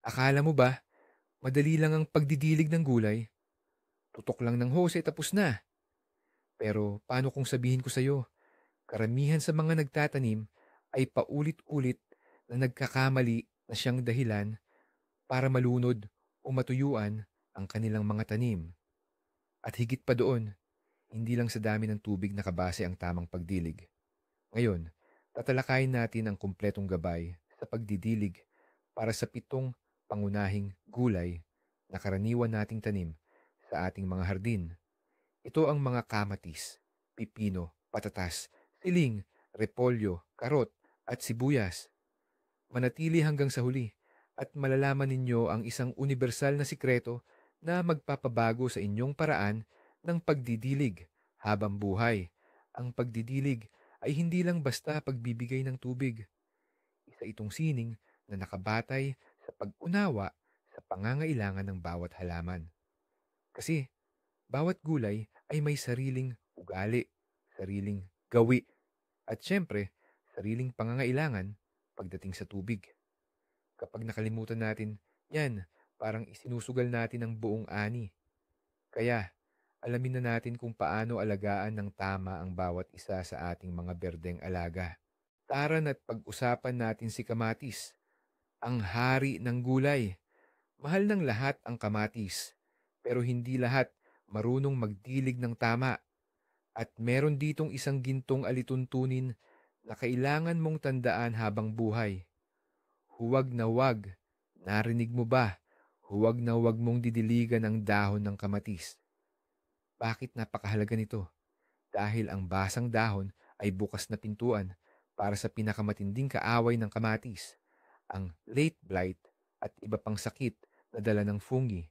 Akala mo ba, madali lang ang pagdidilig ng gulay? Tutok lang ng hose tapos na. Pero paano kung sabihin ko sa'yo, karamihan sa mga nagtatanim ay paulit-ulit na nagkakamali na siyang dahilan para malunod o matuyuan ang kanilang mga tanim. At higit pa doon, hindi lang sa dami ng tubig nakabase ang tamang pagdilig. Ngayon, tatalakayin natin ang kumpletong gabay sa pagdidilig para sa 7 pangunahing gulay na karaniwan nating tanim sa ating mga hardin. Ito ang mga kamatis, pipino, patatas, siling, repolyo, karot, at sibuyas. Manatili hanggang sa huli at malalaman ninyo ang isang universal na sikreto na magpapabago sa inyong paraan ng pagdidilig habang buhay. Ang pagdidilig ay hindi lang basta pagbibigay ng tubig. Isa itong sining na nakabatay sa pag-unawa sa pangangailangan ng bawat halaman. Kasi bawat gulay ay may sariling ugali, sariling gawi, at syempre, sariling pangangailangan pagdating sa tubig. Kapag nakalimutan natin, yan, parang isinusugal natin ang buong ani. Kaya, alamin na natin kung paano alagaan ng tama ang bawat isa sa ating mga berdeng alaga. Tara na't pag-usapan natin si kamatis, ang hari ng gulay. Mahal ng lahat ang kamatis, pero hindi lahat marunong magdilig ng tama. At meron ditong isang gintong alituntunin na kailangan mong tandaan habang buhay. Huwag na huwag. Narinig mo ba? Huwag na huwag mong didiligan ang dahon ng kamatis. Bakit napakahalaga nito? Dahil ang basang dahon ay bukas na pintuan para sa pinakamatinding kaaway ng kamatis, ang late blight at iba pang sakit na dala ng fungi.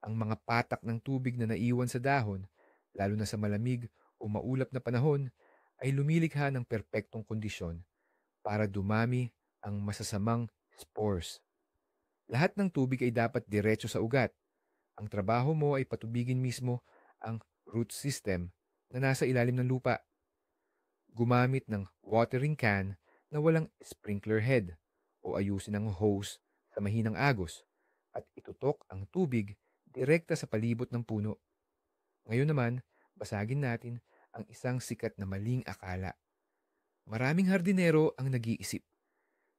Ang mga patak ng tubig na naiwan sa dahon, lalo na sa malamig o maulap na panahon, ay lumilikha ng perpektong kondisyon para dumami ang masasamang spores. Lahat ng tubig ay dapat diretso sa ugat. Ang trabaho mo ay patubigin mismo ang root system na nasa ilalim ng lupa. Gumamit ng watering can na walang sprinkler head o ayusin ang hose sa mahinang agos at itutok ang tubig direkta sa palibot ng puno. Ngayon naman, basagin natin ang isang sikat na maling akala. Maraming hardinero ang nag-iisip.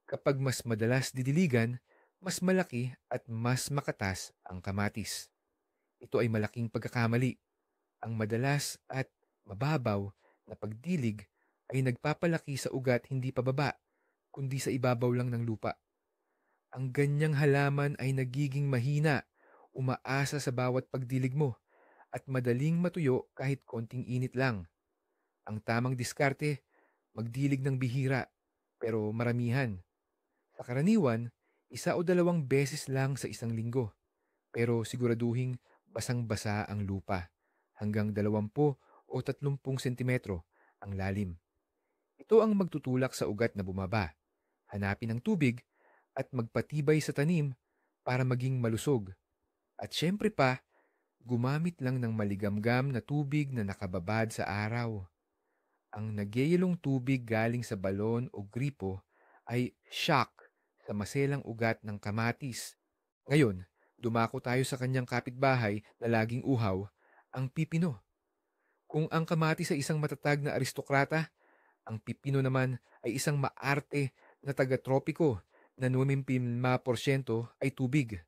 Kapag mas madalas didiligan, mas malaki at mas makatas ang kamatis. Ito ay malaking pagkakamali. Ang madalas at mababaw na pagdilig ay nagpapalaki sa ugat hindi pababa, kundi sa ibabaw lang ng lupa. Ang ganyang halaman ay nagiging mahina, umaasa sa bawat pagdilig mo, at madaling matuyo kahit konting init lang. Ang tamang diskarte, magdilig ng bihira, pero maramihan. Sa karaniwan, 1 o 2 beses lang sa isang linggo, pero siguraduhing basang-basa ang lupa, hanggang 20 o 30 sentimetro ang lalim. Ito ang magtutulak sa ugat na bumaba. Hanapin ang tubig at magpatibay sa tanim para maging malusog. At syempre pa, gumamit lang ng maligamgam na tubig na nakababad sa araw. Ang nagyayelong tubig galing sa balon o gripo ay shock sa maselang ugat ng kamatis. Ngayon, dumako tayo sa kanyang kapitbahay na laging uhaw, ang pipino. Kung ang kamatis ay isang matatag na aristokrata, ang pipino naman ay isang maarte na taga-tropiko na 95% ay tubig.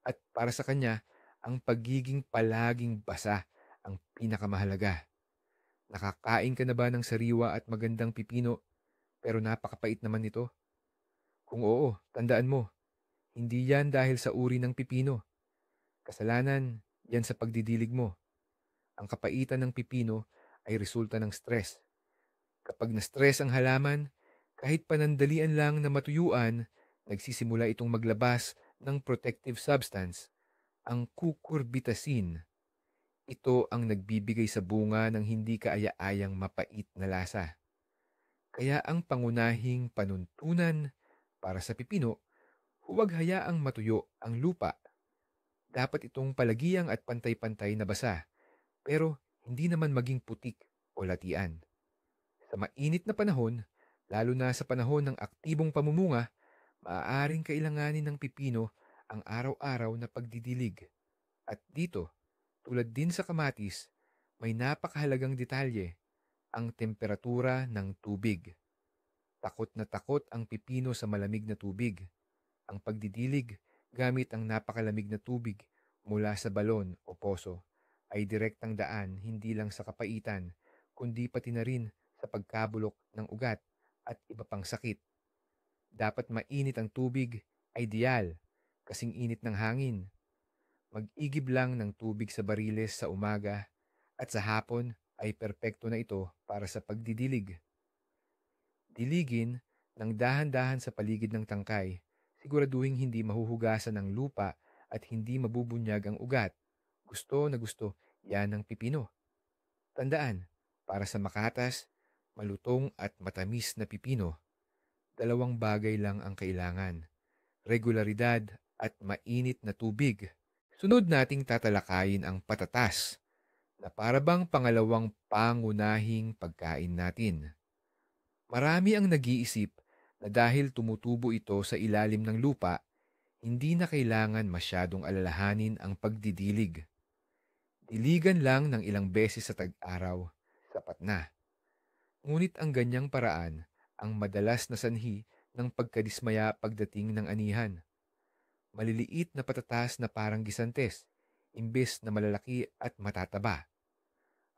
At para sa kanya, ang pagiging palaging basa ang pinakamahalaga. Nakakain ka na ba ng sariwa at magandang pipino pero napakapait naman nito? Kung oo, tandaan mo, hindi yan dahil sa uri ng pipino. Kasalanan yan sa pagdidilig mo. Ang kapaitan ng pipino ay resulta ng stress. Kapag na-stress ang halaman, kahit panandalian lang na matuyuan, nagsisimula itong maglabas ng protective substance, ang cucurbitacin. Ito ang nagbibigay sa bunga ng hindi kaaya-ayang mapait na lasa. Kaya ang pangunahing panuntunan para sa pipino, huwag hayaang matuyo ang lupa. Dapat itong palagiang at pantay-pantay na basa, pero hindi naman maging putik o latian. Sa mainit na panahon, lalo na sa panahon ng aktibong pamumunga, maaaring kailanganin ng pipino ang araw-araw na pagdidilig. At dito, tulad din sa kamatis, may napakahalagang detalye, ang temperatura ng tubig. Takot na takot ang pipino sa malamig na tubig. Ang pagdidilig gamit ang napakalamig na tubig mula sa balon o poso ay direktang daan hindi lang sa kapaitan, kundi pati na rin sa pagkabulok ng ugat at iba pang sakit. Dapat mainit ang tubig, ideal, kasing init ng hangin. Mag-igib lang ng tubig sa bariles sa umaga at sa hapon ay perpekto na ito para sa pagdidilig. Diligin ng dahan-dahan sa paligid ng tangkay, siguraduhing hindi mahuhugasan ng lupa at hindi mabubunyag ang ugat. Gusto na gusto, yan ang pipino. Tandaan, para sa makatas, malutong at matamis na pipino, dalawang bagay lang ang kailangan: regularidad at mainit na tubig. Sunod nating tatalakayin ang patatas, na para bang pangalawang pangunahing pagkain natin. Marami ang nag-iisip na dahil tumutubo ito sa ilalim ng lupa, hindi na kailangan masyadong alalahanin ang pagdidilig. Diligan lang ng ilang beses sa tag-araw, sapat na. Ngunit ang ganyang paraan ang madalas na sanhi ng pagkadismaya pagdating ng anihan. Maliliit na patatas na parang gisantes, imbes na malalaki at matataba.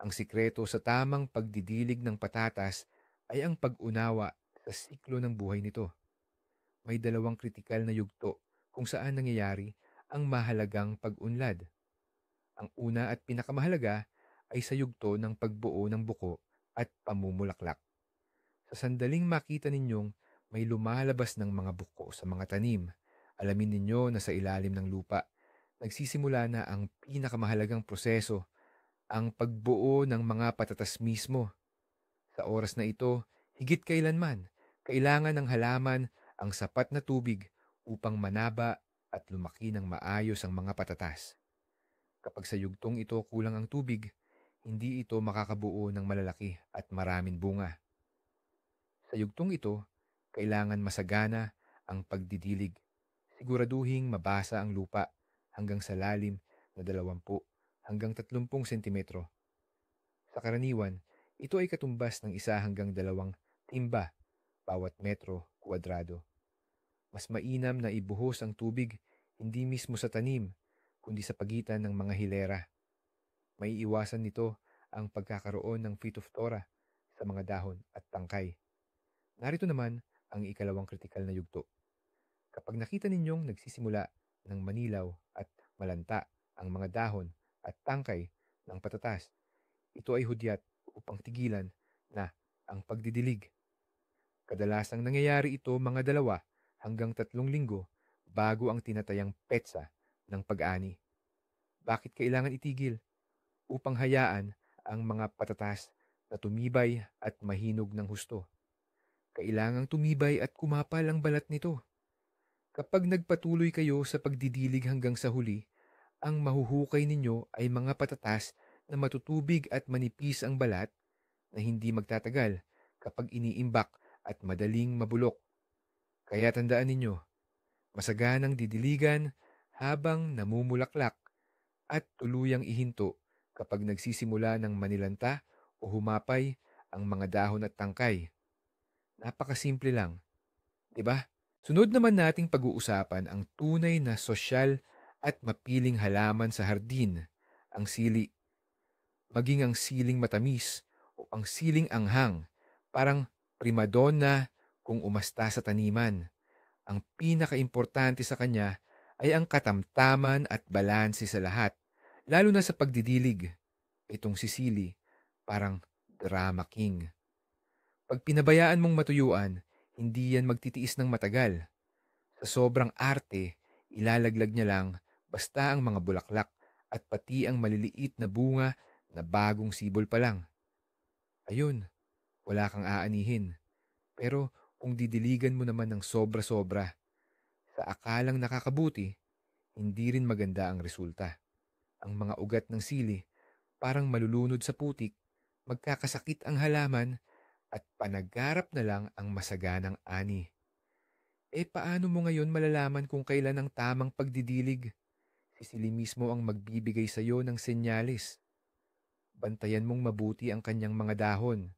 Ang sikreto sa tamang pagdidilig ng patatas ay ang pag-unawa sa siklo ng buhay nito. May dalawang kritikal na yugto kung saan nangyayari ang mahalagang pag-unlad. Ang una at pinakamahalaga ay sa yugto ng pagbuo ng buko at pamumulaklak. Sa sandaling makita ninyong may lumalabas ng mga buko sa mga tanim, alamin ninyo na sa ilalim ng lupa, nagsisimula na ang pinakamahalagang proseso, ang pagbuo ng mga patatas mismo. Sa oras na ito, higit kailanman, kailangan ng halaman ang sapat na tubig upang manaba at lumaki ng maayos ang mga patatas. Kapag sa yugtong ito kulang ang tubig, hindi ito makakabuo ng malalaki at maraming bunga. Sa yugtong ito, kailangan masagana ang pagdidilig. Siguraduhing mabasa ang lupa hanggang sa lalim na 20 hanggang 30 sentimetro. Sa karaniwan, ito ay katumbas ng 1 hanggang 2 timba bawat metro kwadrado. Mas mainam na ibuhos ang tubig hindi mismo sa tanim, kundi sa pagitan ng mga hilera. May iwasan nito ang pagkakaroon ng phytophthora sa mga dahon at tangkay. Narito naman ang ikalawang kritikal na yugto. Kapag nakita ninyong nagsisimula ng manilaw at malanta ang mga dahon at tangkay ng patatas, ito ay hudyat upang tigilan na ang pagdidilig. Kadalasang nangyayari ito mga 2 hanggang 3 linggo bago ang tinatayang petsa ng pag-ani. Bakit kailangan itigil? Upang hayaan ang mga patatas na tumibay at mahinog ng husto. Kailangang tumibay at kumapal ang balat nito. Kapag nagpatuloy kayo sa pagdidilig hanggang sa huli, ang mahuhukay ninyo ay mga patatas na matutubig at manipis ang balat na hindi magtatagal kapag iniimbak at madaling mabulok. Kaya tandaan ninyo, masaganang didiligan habang namumulaklak at tuluyang ihinto kapag nagsisimula ng manilanta o humapay ang mga dahon at tangkay. Napakasimple lang, di ba? Sunod naman nating pag-uusapan ang tunay na sosyal at mapiling halaman sa hardin, ang sili. Maging ang siling matamis o ang siling anghang, parang primadonna kung umasta sa taniman. Ang pinakaimportante sa kanya ay ang katamtaman at balanse sa lahat, lalo na sa pagdidilig. Itong sisili, parang drama king. Pag pinabayaan mong matuyuan, hindi yan magtitiis ng matagal. Sa sobrang arte, ilalaglag niya lang basta ang mga bulaklak at pati ang maliliit na bunga na bagong sibol pa lang. Ayun, wala kang aanihin. Pero kung didiligan mo naman ng sobra-sobra, sa akalang nakakabuti, hindi rin maganda ang resulta. Ang mga ugat ng sili parang malulunod sa putik, magkakasakit ang halaman at panagarap na lang ang masaganang ani. Paano mo ngayon malalaman kung kailan ang tamang pagdidilig? Si Sili mismo ang magbibigay sa iyo ng senyales. Bantayan mong mabuti ang kanyang mga dahon.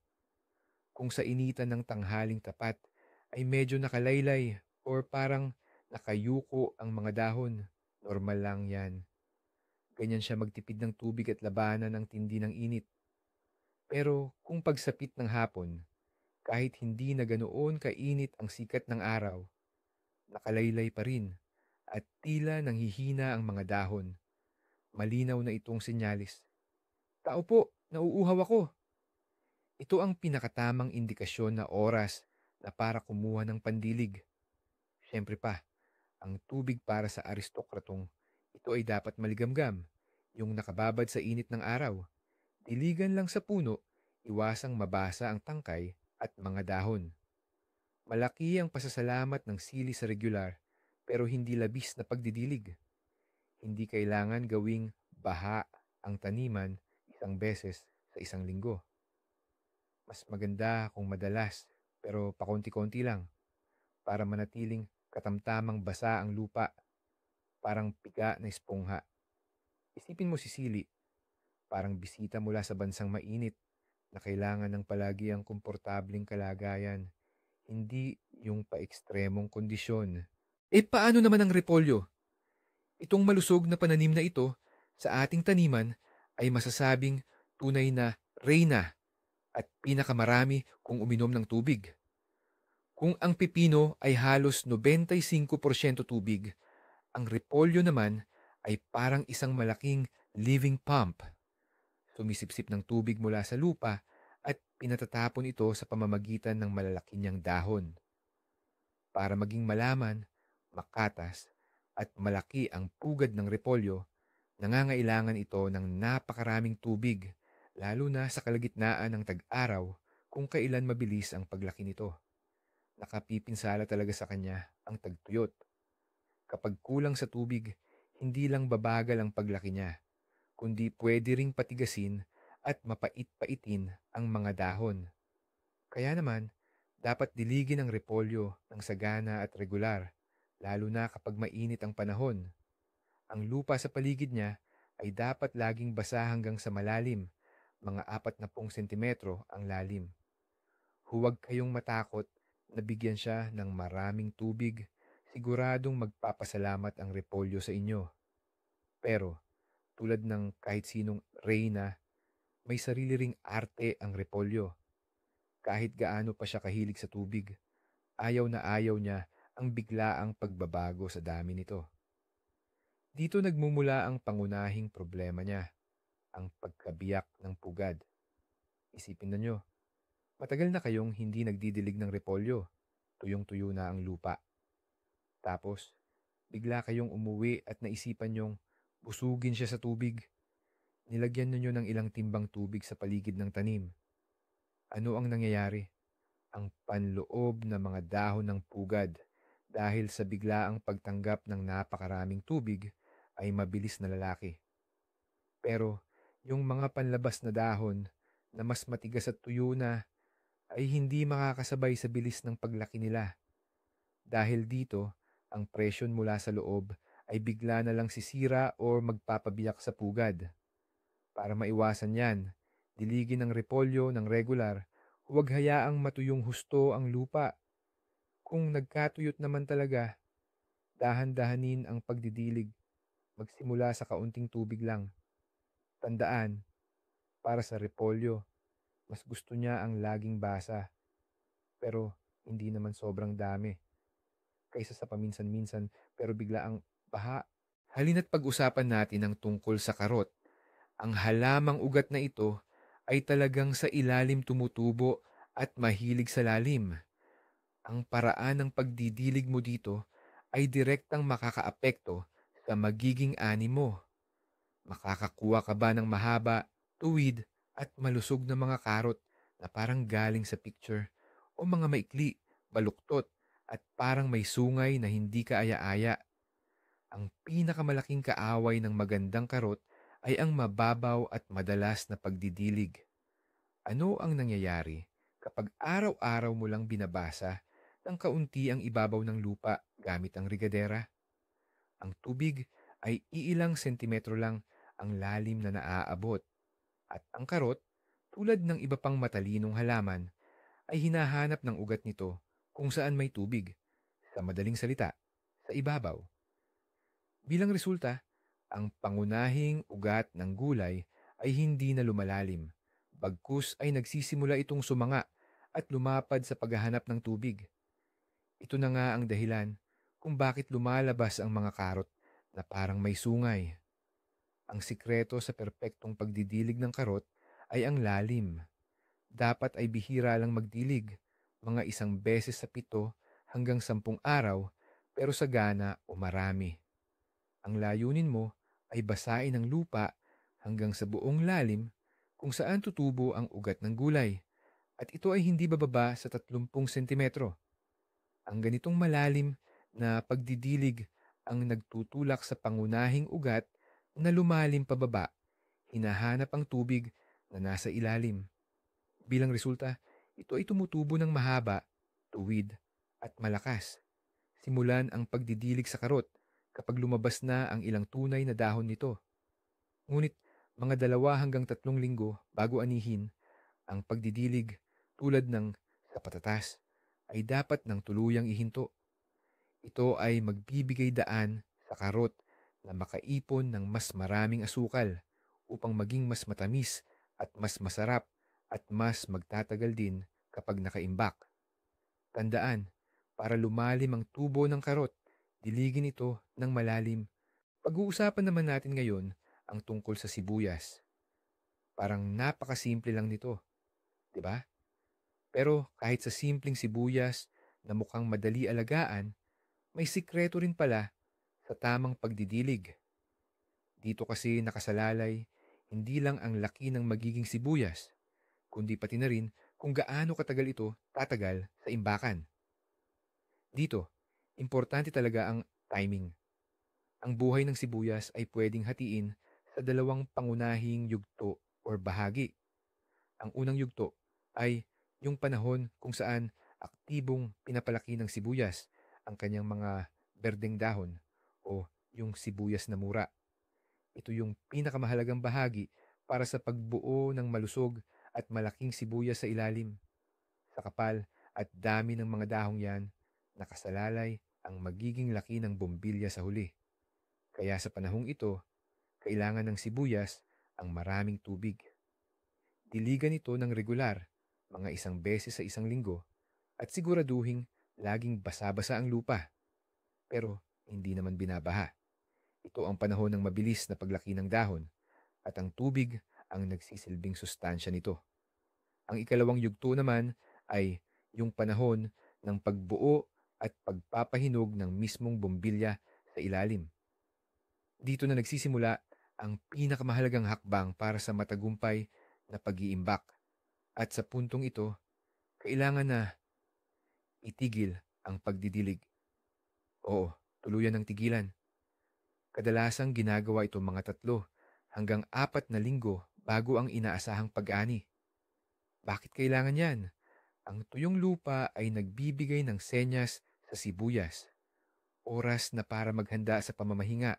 Kung sa initan ng tanghaling tapat ay medyo nakalaylay or parang nakayuko ang mga dahon, normal lang yan. Ganyan siya magtipid ng tubig at labanan ang tindi ng init. Pero kung pagsapit ng hapon, kahit hindi na ganoon kainit ang sikat ng araw, nakalaylay pa rin at tila nanghihina ang mga dahon, malinaw na itong senyalis. Tao po, nauuhaw ako. Ito ang pinakatamang indikasyon na oras na para kumuha ng pandilig. Siyempre pa, ang tubig para sa aristokratong ito ay dapat maligamgam, yung nakababad sa init ng araw. Diligan lang sa puno, iwasang mabasa ang tangkay at mga dahon. Malaki ang pasasalamat ng sili sa regular pero hindi labis na pagdidilig. Hindi kailangan gawing baha ang taniman isang beses sa isang linggo. Mas maganda kung madalas pero pakonti-konti lang para manatiling katamtamang basa ang lupa, parang piga na espongha. Isipin mo si Sili, parang bisita mula sa bansang mainit na kailangan ng palagi ang komportabling kalagayan, hindi yung pa-ekstremong kondisyon. Paano naman ang repolyo? Itong malusog na pananim na ito sa ating taniman ay masasabing tunay na reyna at pinakamarami kung uminom ng tubig. Kung ang pipino ay halos 95% tubig, ang repolyo naman ay parang isang malaking living pump. Sumisipsip ng tubig mula sa lupa at pinatatapon ito sa pamamagitan ng malalaki niyang dahon. Para maging malaman, makatas, at malaki ang pugad ng repolyo, nangangailangan ito ng napakaraming tubig, lalo na sa kalagitnaan ng tag-araw kung kailan mabilis ang paglaki nito. Nakapipinsala talaga sa kanya ang tagtuyot. Kapag kulang sa tubig, hindi lang babagal ang paglaki niya, kundi pwede ring patigasin at mapait-paitin ang mga dahon. Kaya naman, dapat diligin ang repolyo ng sagana at regular, lalo na kapag mainit ang panahon. Ang lupa sa paligid niya ay dapat laging basa hanggang sa malalim, mga 40 sentimetro ang lalim. Huwag kayong matakot na bigyan siya ng maraming tubig, siguradong magpapasalamat ang repolyo sa inyo. Pero, tulad ng kahit sinong reyna, may sarili ring arte ang repolyo. Kahit gaano pa siya kahilig sa tubig, ayaw na ayaw niya ang biglaang pagbabago sa dami nito. Dito nagmumula ang pangunahing problema niya, ang pagkabiyak ng pugad. Isipin ninyo, matagal na kayong hindi nagdidilig ng repolyo, tuyong-tuyo na ang lupa. Tapos, bigla kayong umuwi at naisipan niyong busugin siya sa tubig. Nilagyan ninyo ng ilang timbang tubig sa paligid ng tanim. Ano ang nangyayari? Ang panloob na mga dahon ng pugad dahil sa biglaang pagtanggap ng napakaraming tubig ay mabilis na lalaki. Pero yung mga panlabas na dahon na mas matigas at tuyo na ay hindi makakasabay sa bilis ng paglaki nila. Dahil dito, ang presyon mula sa loob ay bigla na lang sisira o magpapabiyak sa pugad. Para maiwasan yan, diligin ang repolyo ng regular, huwag hayaang matuyong husto ang lupa. Kung nagkatuyot naman talaga, dahan-dahanin ang pagdidilig, magsimula sa kaunting tubig lang. Tandaan, para sa repolyo, mas gusto niya ang laging basa, pero hindi naman sobrang dami, kaysa sa paminsan-minsan pero bigla ang baha. Halina't pag-usapan natin ang tungkol sa karot. Ang halamang ugat na ito ay talagang sa ilalim tumutubo at mahilig sa lalim. Ang paraan ng pagdidilig mo dito ay direktang makakaapekto sa magiging ani mo. Makakakuha ka ba ng mahaba, tuwid at malusog na mga karot na parang galing sa picture o mga maikli, baluktot at parang may sungay na hindi ka aya-aya? Ang pinakamalaking kaaway ng magandang karot ay ang mababaw at madalas na pagdidilig. Ano ang nangyayari kapag araw-araw mo lang binabasa ng kaunti ang ibabaw ng lupa gamit ang rigadera. Ang tubig ay iilang sentimetro lang ang lalim na naaabot at ang karot, tulad ng iba pang matalinong halaman, ay hinahanap ng ugat nito kung saan may tubig, sa madaling salita, sa ibabaw. Bilang resulta, ang pangunahing ugat ng gulay ay hindi na lumalalim, bagkus ay nagsisimula itong sumanga at lumapad sa paghahanap ng tubig. Ito na nga ang dahilan kung bakit lumalabas ang mga karot na parang may sungay. Ang sikreto sa perpektong pagdidilig ng karot ay ang lalim. Dapat ay bihira lang magdilig, mga 1 beses sa 7 hanggang 10 araw, pero sagana o marami. Ang layunin mo ay basain ang lupa hanggang sa buong lalim kung saan tutubo ang ugat ng gulay, at ito ay hindi bababa sa 30 sentimetro. Ang ganitong malalim na pagdidilig ang nagtutulak sa pangunahing ugat na lumalim pababa, hinahanap ang tubig na nasa ilalim. Bilang resulta, ito ay tumutubo ng mahaba, tuwid, at malakas. Simulan ang pagdidilig sa karot kapag lumabas na ang ilang tunay na dahon nito. Ngunit mga 2 hanggang 3 linggo bago anihin, ang pagdidilig tulad ng sa patatas ay dapat ng tuluyang ihinto. Ito ay magbibigay daan sa karot na makaipon ng mas maraming asukal upang maging mas matamis at mas masarap at mas magtatagal din kapag nakaimbak. Tandaan, para lumalim ang tubo ng karot, diligin ito ng malalim. Pag-uusapan naman natin ngayon ang tungkol sa sibuyas. Parang napakasimple lang nito, di ba? Pero kahit sa simpleng sibuyas na mukhang madali alagaan, may sikreto rin pala sa tamang pagdidilig. Dito kasi nakasalalay hindi lang ang laki ng magiging sibuyas, kundi pati na rin kung gaano katagal ito tatagal sa imbakan. Dito, importante talaga ang timing. Ang buhay ng sibuyas ay pwedeng hatiin sa 2 pangunahing yugto o bahagi. Ang unang yugto ay yung panahon kung saan aktibong pinapalaki ng sibuyas ang kanyang mga berdeng dahon o yung sibuyas na mura. Ito yung pinakamahalagang bahagi para sa pagbuo ng malusog at malaking sibuyas sa ilalim. Sa kapal at dami ng mga dahong yan, nakasalalay ang magiging laki ng bombilya sa huli. Kaya sa panahong ito, kailangan ng sibuyas ang maraming tubig. Diligan ito ng regular, mga 1 beses sa 1 linggo, at siguraduhing laging basa-basa ang lupa. Pero hindi naman binabaha. Ito ang panahon ng mabilis na paglaki ng dahon, at ang tubig ang nagsisilbing sustansya nito. Ang ikalawang yugto naman ay yung panahon ng pagbuo at pagpapahinog ng mismong bombilya sa ilalim. Dito na nagsisimula ang pinakamahalagang hakbang para sa matagumpay na pag-iimbak. At sa puntong ito, kailangan na itigil ang pagdidilig. Oo, tuluyan ng tigilan. Kadalasang ginagawa ito mga 3 hanggang 4 na linggo bago ang inaasahang pag-ani. Bakit kailangan yan? Ang tuyong lupa ay nagbibigay ng senyas sa sibuyas. Oras na para maghanda sa pamamahinga.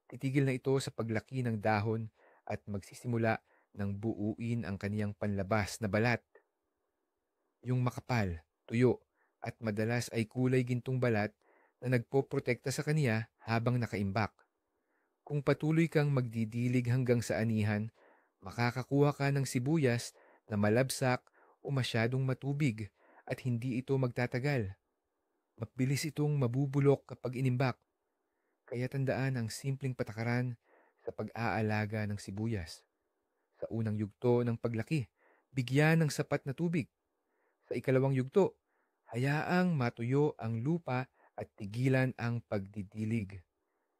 Titigil na ito sa paglaki ng dahon at magsisimula ng buuin ang kaniyang panlabas na balat. Yung makapal, tuyo, at madalas ay kulay gintong balat na nagpoprotekta sa kaniya habang nakaimbak. Kung patuloy kang magdidilig hanggang sa anihan, makakakuha ka ng sibuyas na malabsak o masyadong matubig at hindi ito magtatagal. Mabilis itong mabubulok kapag inimbak. Kaya tandaan ang simpleng patakaran sa pag-aalaga ng sibuyas. Sa unang yugto ng paglaki, bigyan ng sapat na tubig. Sa ikalawang yugto, hayaang matuyo ang lupa at tigilan ang pagdidilig.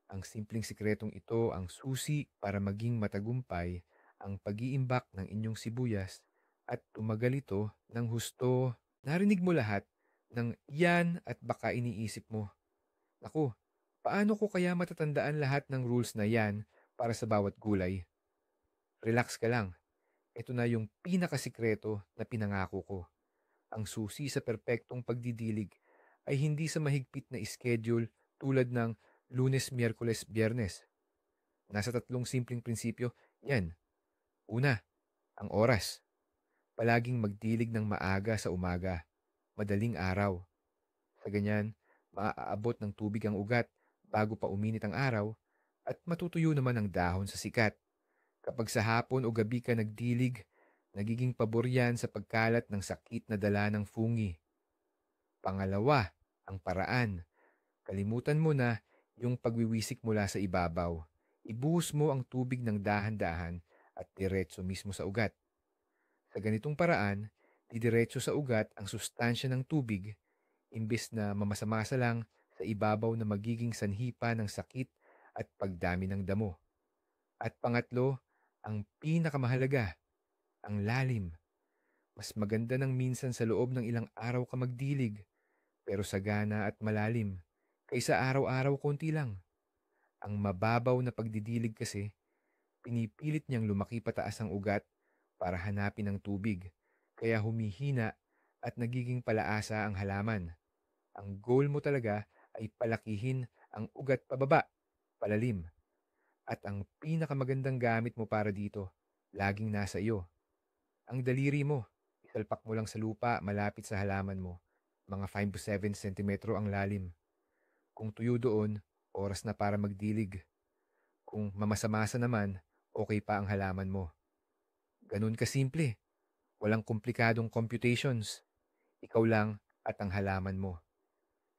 Ang simpleng sikretong ito ang susi para maging matagumpay ang pag-iimbak ng inyong sibuyas at tumagal ito ng husto. Narinig mo lahat ng yan at baka iniisip mo, naku, paano ko kaya matatandaan lahat ng rules na yan para sa bawat gulay? Relax ka lang. Ito na yung pinakasikreto na pinangako ko. Ang susi sa perpektong pagdidilig ay hindi sa mahigpit na schedule tulad ng Lunes, Miyerkules, Biyernes. Nasa tatlong simpleng prinsipyo yan. Una, ang oras. Palaging magdilig ng maaga sa umaga, madaling araw. Sa ganyan, maaabot ng tubig ang ugat bago pa uminit ang araw at matutuyo naman ang dahon sa sikat. Kapag sa hapon o gabi ka nagdilig, nagiging pabor yan sa pagkalat ng sakit na dala ng fungi. Pangalawa, ang paraan. Kalimutan mo na yung pagwiwisik mula sa ibabaw. Ibuhos mo ang tubig ng dahan-dahan at diretso mismo sa ugat. Sa ganitong paraan, didiretso sa ugat ang sustansya ng tubig imbes na mamasa-masa lang sa ibabaw na magiging sanhi pa ng sakit at pagdami ng damo. At pangatlo, ang pinakamahalaga, ang lalim. Mas maganda ng minsan sa loob ng ilang araw ka magdilig, pero sagana at malalim, kaysa araw-araw konti lang. Ang mababaw na pagdidilig kasi, pinipilit niyang lumaki pataas ang ugat para hanapin ang tubig, kaya humihina at nagiging palaasa ang halaman. Ang goal mo talaga ay palakihin ang ugat pababa, palalim. At ang pinakamagandang gamit mo para dito, laging nasa iyo. Ang daliri mo, isalpak mo lang sa lupa malapit sa halaman mo. Mga 5 to 7 sentimetro ang lalim. Kung tuyo doon, oras na para magdilig. Kung mamasa-masa naman, okay pa ang halaman mo. Ganun kasimple. Walang komplikadong computations. Ikaw lang at ang halaman mo.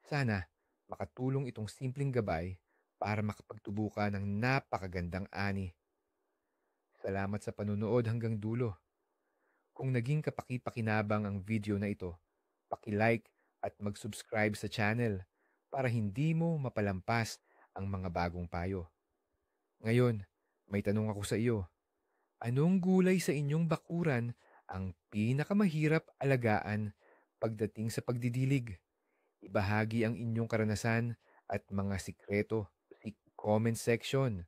Sana makatulong itong simpleng gabay para makapagtubo ka ng napakagandang ani. Salamat sa panunood hanggang dulo. Kung naging kapaki-pakinabang ang video na ito, paki-like at mag-subscribe sa channel para hindi mo mapalampas ang mga bagong payo. Ngayon, may tanong ako sa iyo. Anong gulay sa inyong bakuran ang pinakamahirap alagaan pagdating sa pagdidilig? Ibahagi ang inyong karanasan at mga sikreto sa comment section.